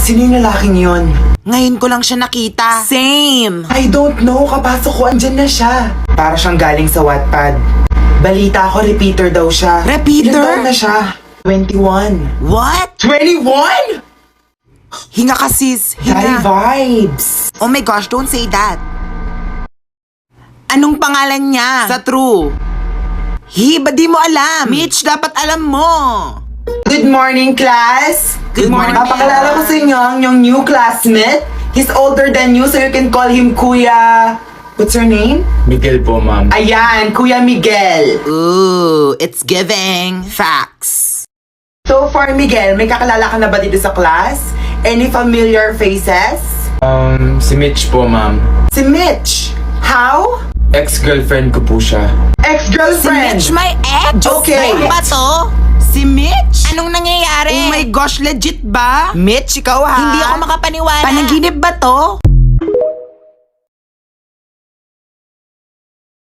Sino yung lalaking yon? Ngayon ko lang siya nakita. Same! I don't know, kapasok ko, andyan na siya. Para siyang galing sa Wattpad. Balita ko, repeater daw siya. Repeater? Ilan taon na siya? 21. What? 21?! Hinga ka sis, Daddy hinga. vibes. Oh my gosh, don't say that. Anong pangalan niya? Sa true. Ba't di mo alam? Mitch, dapat alam mo. Good morning, class. Good morning, Papakilala ko sa inyo ang yung new classmate. He's older than you, so you can call him Kuya... What's your name? Miguel po, ma'am. Ayan, Kuya Miguel. Ooh, it's giving. Facts. So for Miguel, may kakilala ka na ba dito sa class? Any familiar faces? Si Mitch po, ma'am. Si Mitch. How? Ex-girlfriend ko po siya. Si Ex-girlfriend. Mitch, my ex? Okay. Ano ba to? Si Mitch? Anong nangyayari? Oh my gosh, legit ba? Mitch, ikaw ha? Hindi ako makapaniwala. Panaginip ba to?